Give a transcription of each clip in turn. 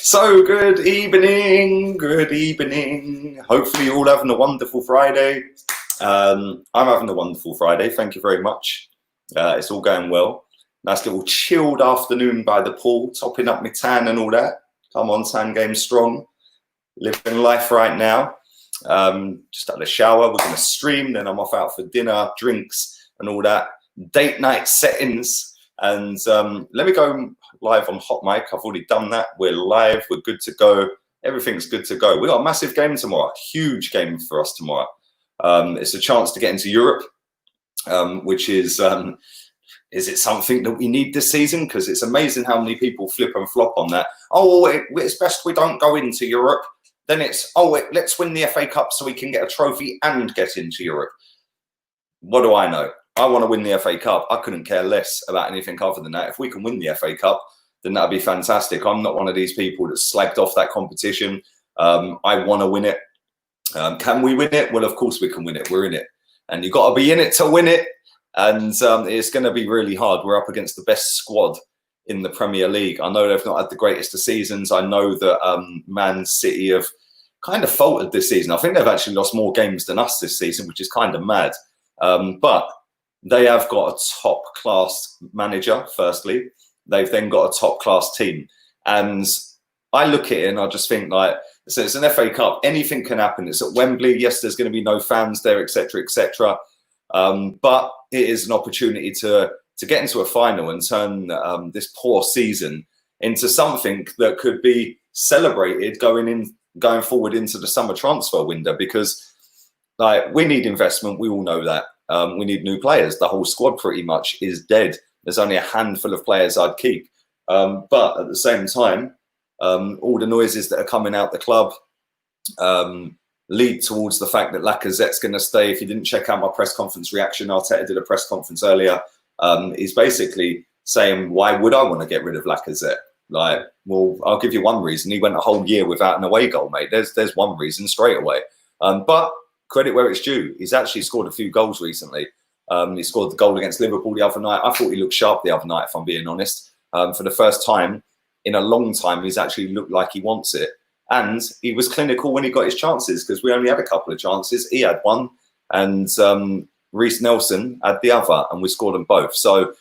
So good evening. Hopefully you're all having a wonderful Friday. I'm having a wonderful Friday. Thank you very much. It's all going well. Nice little chilled afternoon by the pool, topping up my tan and all that. Come on, tan game strong. Living life right now. Just had a shower. We're going to stream. Then I'm off out for dinner, drinks and all that. Date night settings. And let me go live on HOTMIC. I've already done that. We're live. We're good to go. Everything's good to go. We've got a massive game tomorrow. Huge game for us tomorrow. It's a chance to get into Europe, which is it something that we need this season? Because it's amazing how many people flip and flop on that. Oh, it's best we don't go into Europe. Then it's, let's win the FA Cup so we can get a trophy and get into Europe. What do I know? I want to win the FA Cup. I couldn't care less about anything other than that. If we can win the FA Cup, then that'd be fantastic. I'm not one of these people that slagged off that competition. I want to win it. Can we win it? Well, of course we can win it. We're in it. And you've got to be in it to win it. And it's going to be really hard. We're up against the best squad in the Premier League. I know they've not had the greatest of seasons. I know that Man City have kind of faltered this season. I think they've actually lost more games than us this season, which is kind of mad. But they have got a top-class manager, firstly. They've then got a top-class team. And I look at it and I just think, like, so it's an FA Cup. Anything can happen. It's at Wembley. Yes, there's going to be no fans there, etc., etc. But it is an opportunity to get into a final and turn this poor season into something that could be celebrated going forward into the summer transfer window, because like we need investment. We all know that. We need new players. The whole squad pretty much is dead. There's only a handful of players I'd keep. But at the same time, all the noises that are coming out the club lead towards the fact that Lacazette's going to stay. If you didn't check out my press conference reaction, Arteta did a press conference earlier. He's basically saying, why would I want to get rid of Lacazette? Like, well, I'll give you one reason. He went a whole year without an away goal, mate. There's one reason straight away. But credit where it's due. He's actually scored a few goals recently. He scored the goal against Liverpool the other night. I thought he looked sharp the other night, if I'm being honest. For the first time in a long time, he's actually looked like he wants it. And he was clinical when he got his chances, because we only had a couple of chances. He had one, and Reece Nelson had the other, and we scored them both. So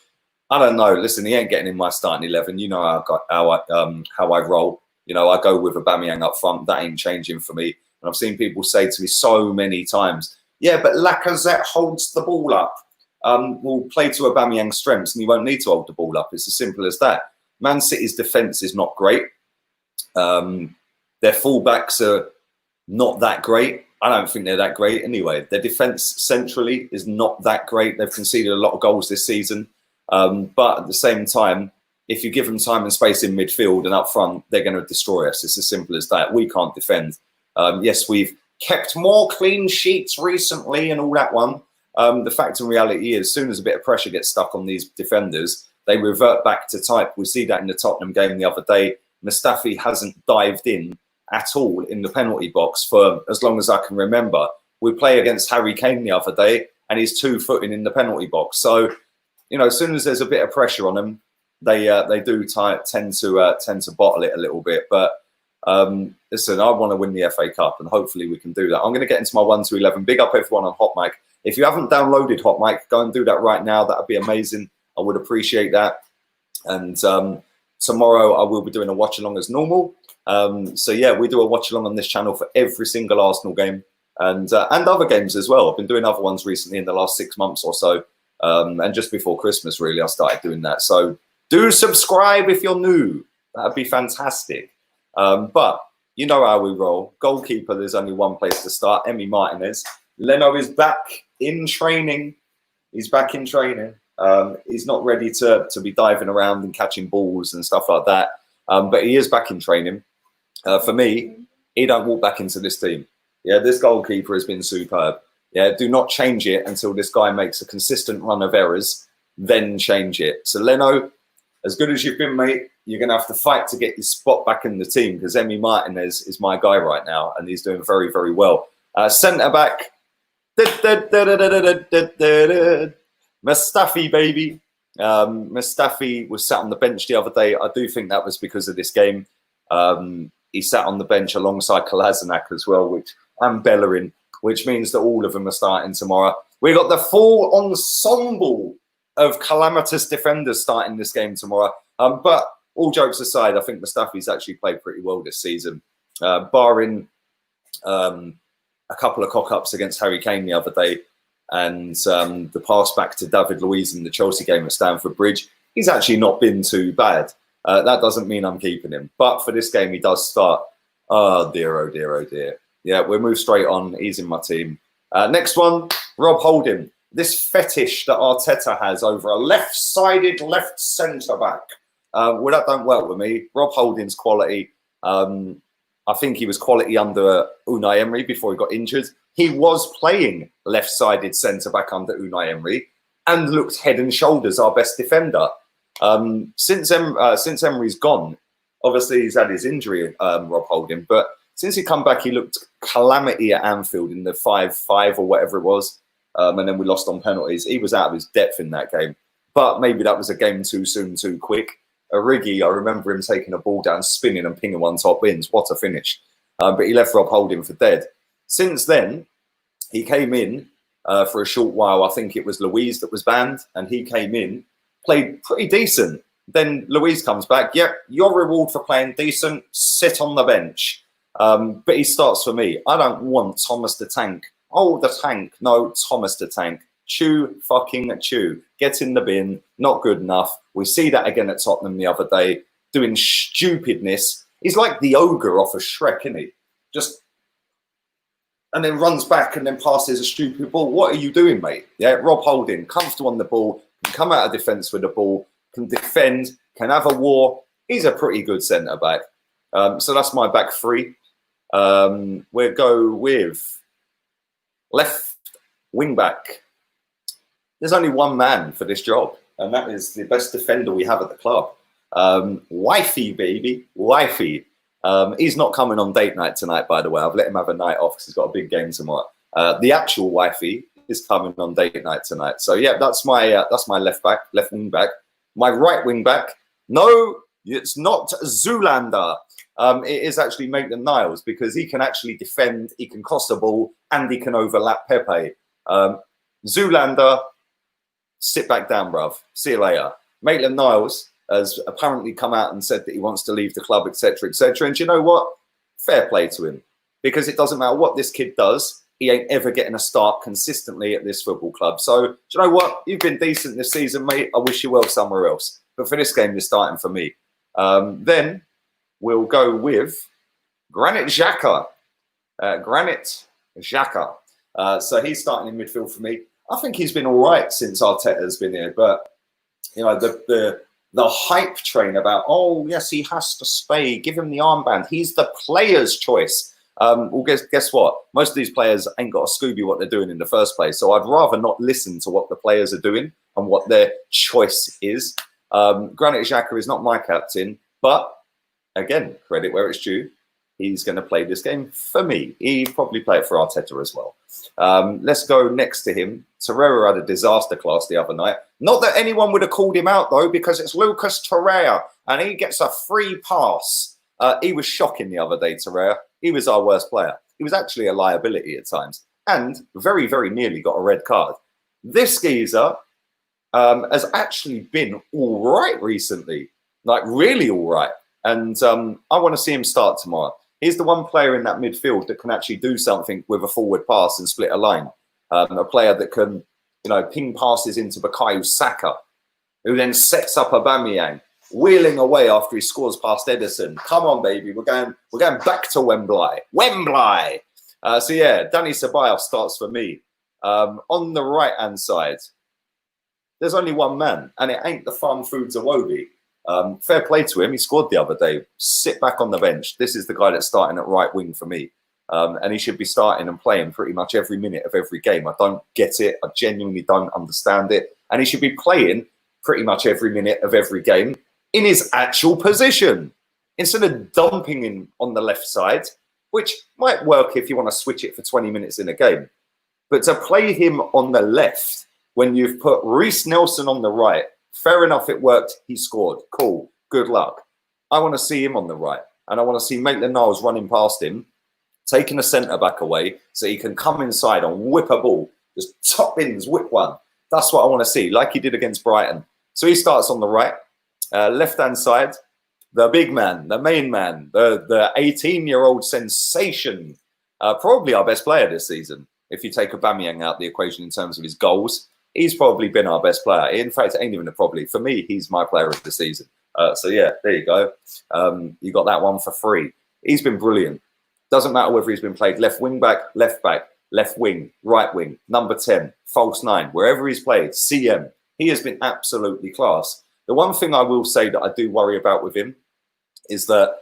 I don't know. Listen, he ain't getting in my starting 11. You know how I roll. You know, I go with Aubameyang up front. That ain't changing for me. And I've seen people say to me so many times, yeah, but Lacazette holds the ball up. We'll play to Aubameyang's strengths and he won't need to hold the ball up. It's as simple as that. Man City's defence is not great. Their fullbacks are not that great. I don't think they're that great anyway. Their defence centrally is not that great. They've conceded a lot of goals this season. But at the same time, if you give them time and space in midfield and up front, they're going to destroy us. It's as simple as that. We can't defend. Yes, we've kept more clean sheets recently and all that one. The fact and reality is, as soon as a bit of pressure gets stuck on these defenders, they revert back to type. We see that in the Tottenham game the other day. Mustafi hasn't dived in at all in the penalty box for as long as I can remember. We play against Harry Kane the other day and he's 2-footing in the penalty box. So, you know, as soon as there's a bit of pressure on them, they do tend to bottle it a little bit. But listen, I want to win the FA Cup and hopefully we can do that. I'm going to get into my 1 to 11. Big up everyone on HOTMIC. If you haven't downloaded HOTMIC, go and do that right now. That would be amazing. I would appreciate that. And tomorrow I will be doing a watch along as normal. So yeah, we do a watch along on this channel for every single Arsenal game and other games as well. I've been doing other ones recently in the last 6 months or so. And just before Christmas, really, I started doing that. So do subscribe if you're new. That'd be fantastic. But you know how we roll. Goalkeeper, there's only one place to start. Emi Martinez. Leno is back in training. He's back in training. He's not ready to be diving around and catching balls and stuff like that. But he is back in training. For me, he don't walk back into this team. Yeah, this goalkeeper has been superb. Yeah, do not change it until this guy makes a consistent run of errors. Then change it. So Leno, as good as you've been, mate, you're going to have to fight to get your spot back in the team, because Emi Martinez is my guy right now and he's doing very, very well. Centre back, Mustafi, baby. Mustafi was sat on the bench the other day. I do think that was because of this game. He sat on the bench alongside Kolasinac as well, and Bellerin, which means that all of them are starting tomorrow. We got the full ensemble of calamitous defenders starting this game tomorrow. But all jokes aside, I think Mustafi's actually played pretty well this season, barring a couple of cock-ups against Harry Kane the other day and the pass back to David Luiz in the Chelsea game at Stamford Bridge. He's actually not been too bad. That doesn't mean I'm keeping him. But for this game, he does start. Oh, dear, oh, dear, oh, dear. Yeah, we'll move straight on. He's in my team. Next one, Rob Holding. This fetish that Arteta has over a left-sided left centre-back. Well, that don't work with me. Rob Holding's quality. I think he was quality under Unai Emery before he got injured. He was playing left-sided centre-back under Unai Emery and looked head and shoulders our best defender. Since Emery's gone, obviously he's had his injury, Rob Holding, but since he come back, he looked calamity at Anfield in the 5-5 or whatever it was. And then we lost on penalties. He was out of his depth in that game. But maybe that was a game too soon, too quick. Origi, I remember him taking a ball down, spinning and pinging one top wins. What a finish. But he left Rob Holding for dead. Since then, he came in for a short while. I think it was Luiz that was banned. And he came in, played pretty decent. Then Luiz comes back. Yep, your reward for playing decent, sit on the bench. But he starts for me. I don't want Thomas the Tank. Oh, the Tank. No, Thomas the Tank. Chew, fucking chew. Get in the bin. Not good enough. We see that again at Tottenham the other day, doing stupidness. He's like the ogre off of Shrek, isn't he? Just, and then runs back and then passes a stupid ball. What are you doing, mate? Yeah, Rob Holding, comfortable on the ball, can come out of defence with the ball, can defend, can have a war. He's a pretty good centre-back. So that's my back three. We'll go with left wing-back. There's only one man for this job, and that is the best defender we have at the club. Wifey, baby. Wifey. He's not coming on date night tonight, by the way. I've let him have a night off because he's got a big game tomorrow. The actual wifey is coming on date night tonight. So, yeah, that's my left wing back. My right wing back, no, it's not Zoolander. It is actually Maitland-Niles because he can actually defend, he can cross the ball, and he can overlap Pepe. Zoolander, sit back down, bruv. See you later. Maitland-Niles has apparently come out and said that he wants to leave the club, etc., etc. And do you know what? Fair play to him. Because it doesn't matter what this kid does, he ain't ever getting a start consistently at this football club. So, do you know what? You've been decent this season, mate. I wish you well somewhere else. But for this game, you're starting for me. Then we'll go with Granit Xhaka. Granit Xhaka. So he's starting in midfield for me. I think he's been all right since Arteta's been here. But, you know, the hype train about, oh, yes, he has to stay. Give him the armband. He's the player's choice. Well, guess what? Most of these players ain't got a Scooby what they're doing in the first place. So I'd rather not listen to what the players are doing and what their choice is. Granit Xhaka is not my captain. But, again, credit where it's due. He's going to play this game for me. He'd probably play it for Arteta as well. Let's go next to him. Torreira had a disaster class the other night. Not that anyone would have called him out, though, because it's Lucas Torreira, and he gets a free pass. He was shocking the other day, Torreira. He was our worst player. He was actually a liability at times, and very, very nearly got a red card. This geezer has actually been all right recently, like really all right. And I want to see him start tomorrow. He's the one player in that midfield that can actually do something with a forward pass and split a line. A player that can, you know, ping passes into Bukayo Saka, who then sets up Aubameyang, wheeling away after he scores past Ederson. Come on, baby, we're going back to Wembley. Wembley. So yeah, Dani Ceballos starts for me. On the right hand side, there's only one man, and it ain't the Farm Foods Awobi. Fair play to him. He scored the other day. Sit back on the bench. This is the guy that's starting at right wing for me. And he should be starting and playing pretty much every minute of every game. I don't get it. I genuinely don't understand it. And he should be playing pretty much every minute of every game in his actual position instead of dumping him on the left side, which might work if you want to switch it for 20 minutes in a game. But to play him on the left when you've put Reece Nelson on the right, fair enough, it worked. He scored. Cool. Good luck. I want to see him on the right. and I want to see Maitland-Niles running past him, taking a centre-back away so he can come inside and whip a ball. Just top ins, whip one. That's what I want to see, like he did against Brighton. So he starts on the right, left-hand side, the big man, the main man, the 18-year-old sensation, probably our best player this season. If you take Aubameyang out the equation in terms of his goals, he's probably been our best player. In fact, it ain't even a probably. For me, he's my player of the season. So yeah, there you go. You got that one for free. He's been brilliant. Doesn't matter whether he's been played left wing back, left wing, right wing, number 10, false 9, wherever he's played, CM. He has been absolutely class. The one thing I will say that I do worry about with him is that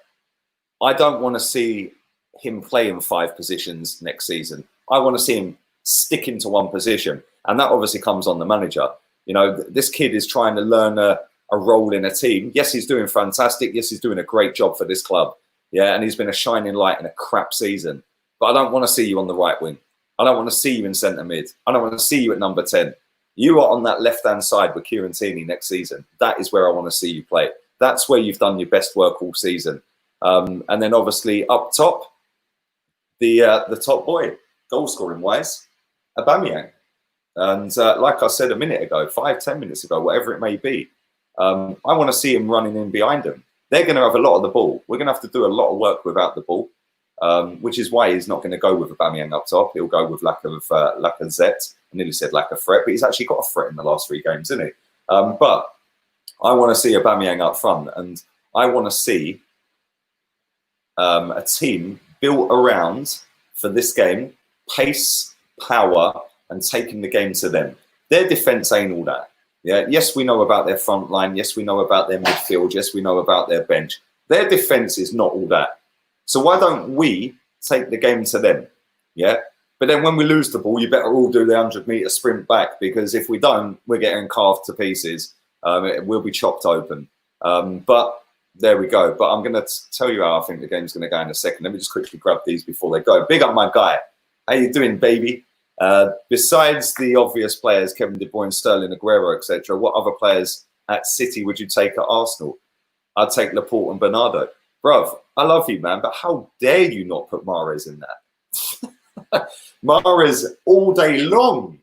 I don't want to see him play in 5 positions next season. I want to see him stick into one position. And that obviously comes on the manager. You know, this kid is trying to learn a role in a team. Yes, he's doing fantastic. Yes, he's doing a great job for this club. Yeah, and he's been a shining light in a crap season. But I don't want to see you on the right wing. I don't want to see you in centre mid. I don't want to see you at number 10. You are on that left-hand side with Kieran Tierney next season. That is where I want to see you play. That's where you've done your best work all season. And then obviously up top, the top boy, goal-scoring wise, Aubameyang. And like I said a minute ago, 5-10 minutes ago, whatever it may be, I want to see him running in behind him. They're going to have a lot of the ball. We're going to have to do a lot of work without the ball, which is why he's not going to go with Aubameyang up top. He'll go with Lacazette. I nearly said lack of threat, but he's actually got a threat in the last 3 games, isn't he? But I want to see Aubameyang up front, and I want to see a team built around, for this game, pace, power, and taking the game to them. Their defence ain't all that. Yeah. Yes, we know about their front line. Yes, we know about their midfield. Yes, we know about their bench. Their defence is not all that. So why don't we take the game to them? Yeah. But then when we lose the ball, you better all do the 100-metre sprint back, because if we don't, we're getting carved to pieces. We'll be chopped open. But there we go. But I'm going to tell you how I think the game's going to go in a second. Let me just quickly grab these before they go. Big up my guy. How you doing, baby? Besides the obvious players, Kevin De Bruyne, Sterling, Aguero, etc., what other players at City would you take at Arsenal? I'd take Laporte and Bernardo. Bruv, I love you, man, but how dare you not put Mahrez in that? Mahrez all day long.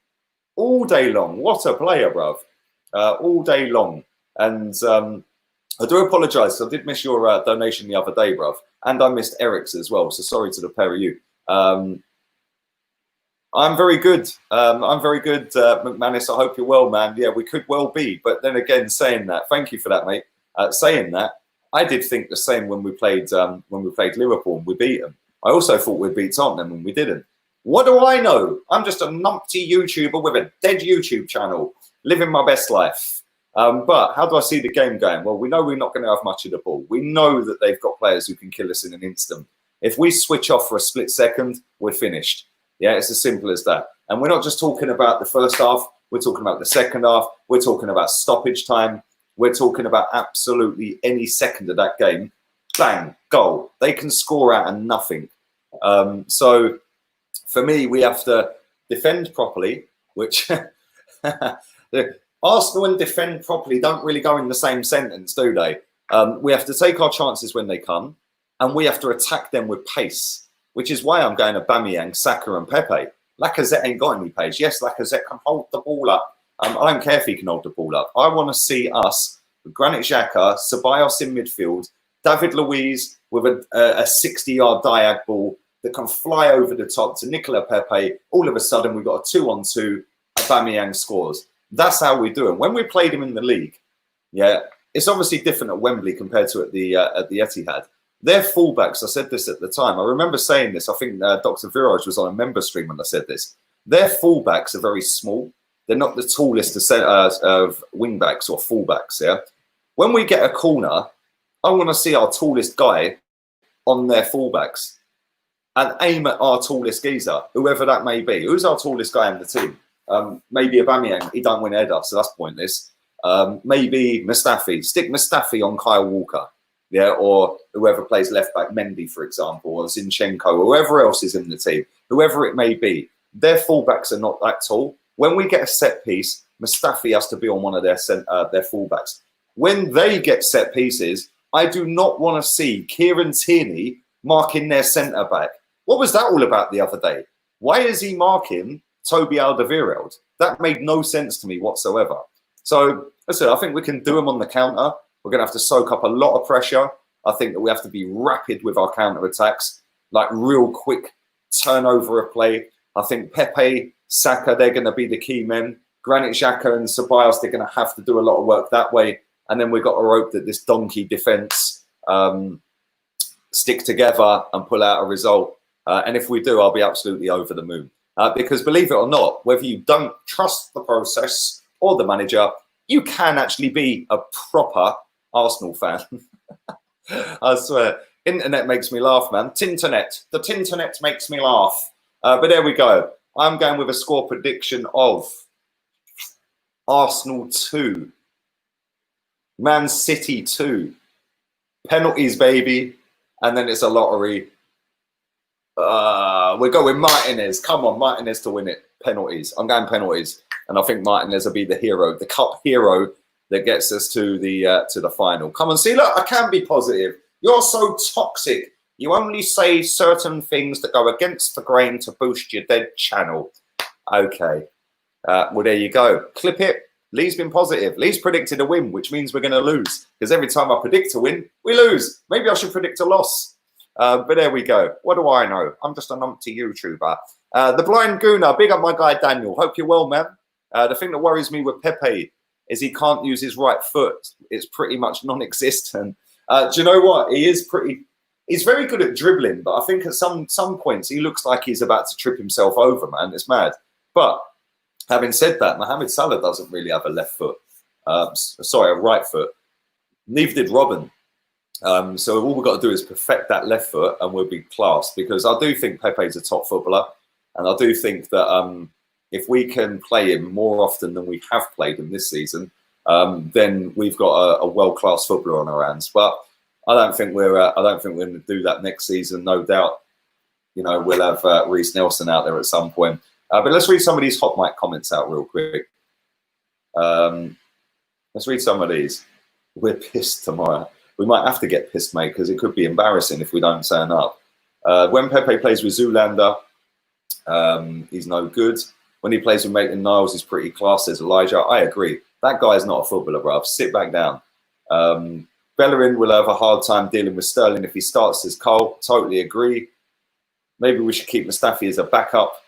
All day long. What a player, bruv. All day long. And I do apologise. I did miss your donation the other day, bruv. And I missed Eric's as well. So sorry to the pair of you. I'm very good. McManus. I hope you're well, man. Yeah, we could well be. But then again, saying that, thank you for that, mate. Saying that, I did think the same when we played Liverpool and we beat them. I also thought we'd beat Tottenham and we didn't. What do I know? I'm just a numpty YouTuber with a dead YouTube channel, living my best life. But how do I see the game going? Well, we know we're not going to have much of the ball. We know that they've got players who can kill us in an instant. If we switch off for a split second, we're finished. Yeah, it's as simple as that. And we're not just talking about the first half. We're talking about the second half. We're talking about stoppage time. We're talking about absolutely any second of that game. Bang, goal. They can score out of nothing. So for me, we have to defend properly, which Arsenal and defend properly don't really go in the same sentence, do they? We have to take our chances when they come, and we have to attack them with pace. Which is why I'm going to Aubameyang, Saka and Pepe. Lacazette ain't got any pace. Yes, Lacazette can hold the ball up. I don't care if he can hold the ball up. I want to see us with Granit Xhaka, Ceballos in midfield, David Luiz with a 60-yard diag ball that can fly over the top to Nicola Pepe. All of a sudden, we've got a 2-on-2. Aubameyang scores. That's how we do it. When we played him in the league, yeah, it's obviously different at Wembley compared to at the Etihad. Their fullbacks, I said this at the time. I remember saying this. I think Dr. Viraj was on a member stream when I said this. Their fullbacks are very small. They're not the tallest of wingbacks or fullbacks. Yeah. When we get a corner, I want to see our tallest guy on their fullbacks and aim at our tallest geezer, whoever that may be. Who's our tallest guy in the team? Maybe Aubameyang. He don't win a header, so that's pointless. Maybe Mustafi. Stick Mustafi on Kyle Walker. Yeah, or whoever plays left back, Mendy, for example, or Zinchenko, or whoever else is in the team, whoever it may be. Their fullbacks are not that tall. When we get a set piece, Mustafi has to be on one of their fullbacks. When they get set pieces, I do not want to see Kieran Tierney marking their centre back. What was that all about the other day? Why is he marking Toby Alderweireld? That made no sense to me whatsoever. So, listen, I think we can do him on the counter. We're going to have to soak up a lot of pressure. I think that we have to be rapid with our counter attacks, like real quick turnover of play. I think Pepe, Saka, they're going to be the key men. Granit Xhaka and Ceballos, they're going to have to do a lot of work that way. And then we've got to hope that this donkey defence stick together and pull out a result. And if we do, I'll be absolutely over the moon. Because believe it or not, whether you don't trust the process or the manager, you can actually be a proper Arsenal fan. I swear. Internet makes me laugh, man. Tinternet. The Tinternet makes me laugh. But there we go. I'm going with a score prediction of Arsenal 2. Man City 2. Penalties, baby. And then it's a lottery. We're going Martinez. Come on, Martinez to win it. Penalties. I'm going penalties. And I think Martinez will be the hero, the cup hero that gets us to the final. Come on, see, look, I can be positive. You're so toxic. You only say certain things that go against the grain to boost your dead channel. Okay. Well, there you go. Clip it. Lee's been positive. Lee's predicted a win, which means we're going to lose. Because every time I predict a win, we lose. Maybe I should predict a loss. But there we go. What do I know? I'm just a numpty YouTuber. The Blind Gooner. Big up my guy, Daniel. Hope you're well, man. The thing that worries me with Pepe is he can't use his right foot. It's pretty much non-existent. Do you know what? He's very good at dribbling, but I think at some points he looks like he's about to trip himself over, man. It's mad. But having said that, Mohamed Salah doesn't really have a left foot. Sorry, a right foot. Neither did Robin. So all we've got to do is perfect that left foot and we'll be class, because I do think Pepe's a top footballer. And I do think that if we can play him more often than we have played him this season, then we've got a world-class footballer on our hands. But I don't think we're going to do that next season. No doubt, you know, we'll have Reece Nelson out there at some point. But let's read some of these HOTMIC comments out real quick. Let's read some of these. We're pissed tomorrow. We might have to get pissed, mate, because it could be embarrassing if we don't turn up. When Pepe plays with Zoolander, he's no good. When he plays with Maitland-Niles, he's pretty class, says Elijah. I agree. That guy is not a footballer, bruv. Sit back down. Bellerin will have a hard time dealing with Sterling if he starts, says Cole. Totally agree. Maybe we should keep Mustafi as a backup.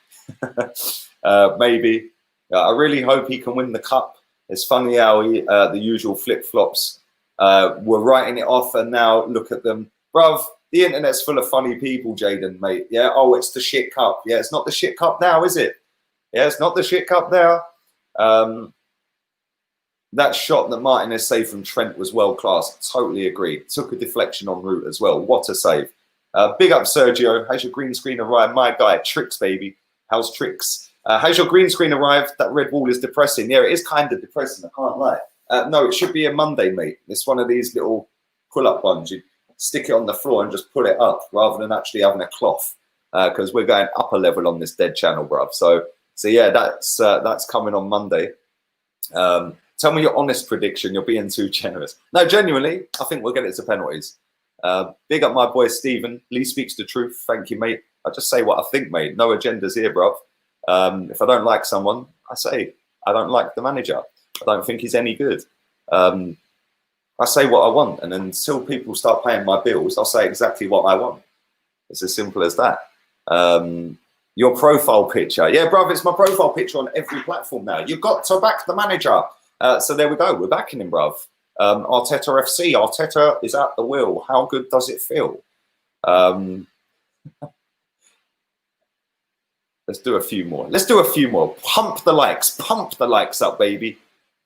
Maybe. I really hope he can win the cup. It's funny how the usual flip-flops were writing it off, and now look at them. Bruv, the internet's full of funny people, Jaden, mate. Yeah, oh, it's the shit cup. Yeah, it's not the shit cup now, is it? Yeah, it's not the shit cup now. That shot that Martinez saved from Trent was world-class. Totally agree. Took a deflection en route as well. What a save. Big up, Sergio. How's your green screen arrived? My guy, Tricks, baby. How's Tricks? How's your green screen arrived? That red wall is depressing. Yeah, it is kind of depressing. I can't lie. No, it should be a Monday, mate. It's one of these little pull-up ones. You stick it on the floor and just pull it up rather than actually having a cloth, because we're going up a level on this dead channel, bruv. So yeah, that's coming on Monday. Tell me your honest prediction. You're being too generous. No, genuinely, I think we'll get it to penalties. Big up my boy Stephen. Lee speaks the truth. Thank you, mate. I just say what I think, mate. No agendas here, bruv. If I don't like someone, I say I don't like the manager. I don't think he's any good. I say what I want, and until people start paying my bills, I'll say exactly what I want. It's as simple as that. Your profile picture. Yeah, bruv, it's my profile picture on every platform now. You've got to back the manager. So there we go. We're backing him, bruv. Arteta FC. Arteta is at the wheel. How good does it feel? Let's do a few more. Let's do a few more. Pump the likes. Pump the likes up, baby.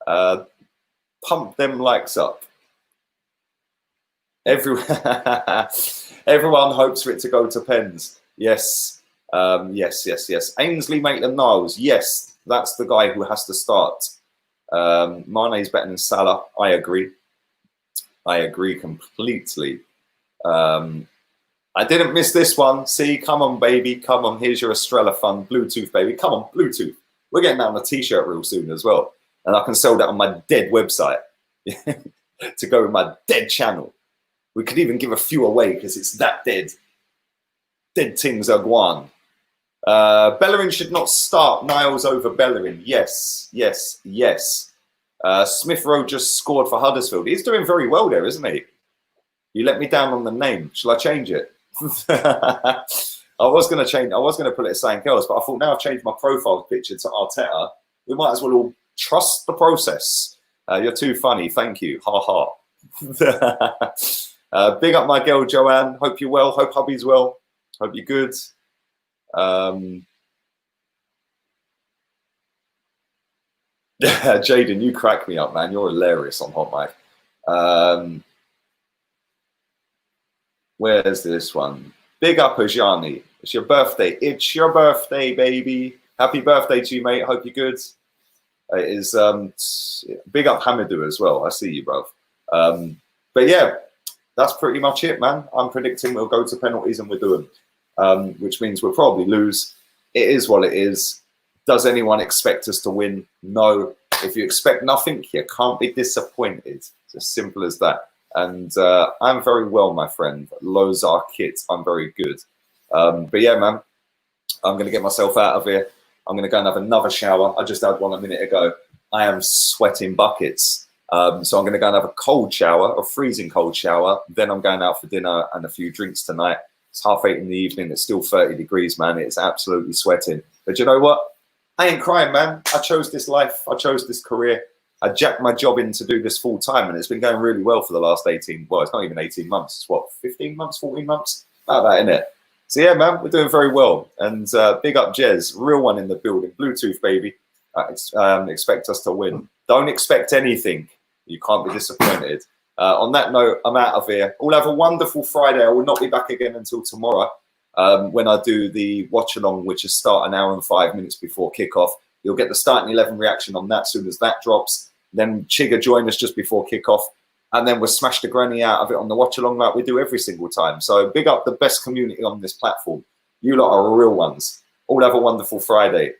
Pump them likes up. Everyone hopes for it to go to pens. Yes. Yes. Ainsley Maitland-Niles. Yes, that's the guy who has to start. Mane is better than Salah. I agree. I agree completely. I didn't miss this one. See, come on, baby. Come on. Here's your Estrella Fund Bluetooth, baby. Come on, Bluetooth. We're getting that on a t-shirt real soon as well. And I can sell that on my dead website to go with my dead channel. We could even give a few away because it's that dead. Dead things are gone. Bellerin should not start. Niles over Bellerin. Yes, yes, yes. Smith Rowe just scored for Huddersfield. He's doing very well there, isn't he? You let me down on the name. Shall I change it? I was going to put it as something else, but I thought now I've changed my profile picture to Arteta. We might as well all trust the process. You're too funny. Thank you. Ha ha. Big up my girl, Joanne. Hope you're well. Hope hubby's well. Hope you're good. Jaden, you crack me up, man. You're hilarious on HOTMIC. Where's this one? Big up, Ajani. It's your birthday. It's your birthday, baby. Happy birthday to you, mate. Hope you're good. It is big up Hamidou as well. I see you, bro. But yeah, that's pretty much it, man. I'm predicting we'll go to penalties and we're doing, which means we'll probably lose. It is what it is. Does anyone expect us to win? No. If you expect nothing, you can't be disappointed. It's as simple as that. And I'm very well, my friend. Lozar kit. I'm very good. But yeah, man, I'm going to get myself out of here. I'm going to go and have another shower. I just had one a minute ago. I am sweating buckets. So I'm going to go and have a cold shower, a freezing cold shower. Then I'm going out for dinner and a few drinks tonight. It's 8:30 in the evening. It's still 30 degrees, man. It's absolutely sweating. But you know what? I ain't crying, man. I chose this life. I chose this career. I jacked my job in to do this full time, and it's been going really well for the last 18. Well, it's not even 18 months. It's what, 15 months, 14 months? About that, innit? So yeah, man, we're doing very well. And big up Jez, real one in the building. Bluetooth, baby. Expect us to win. Don't expect anything. You can't be disappointed. On that note, I'm out of here. All have a wonderful Friday. I will not be back again until tomorrow when I do the watch along, which is start an hour and 5 minutes before kickoff. You'll get the starting 11 reaction on that as soon as that drops. Then Chigga join us just before kickoff. And then we'll smash the granny out of it on the watch along like we do every single time. So big up the best community on this platform. You lot are real ones. All have a wonderful Friday.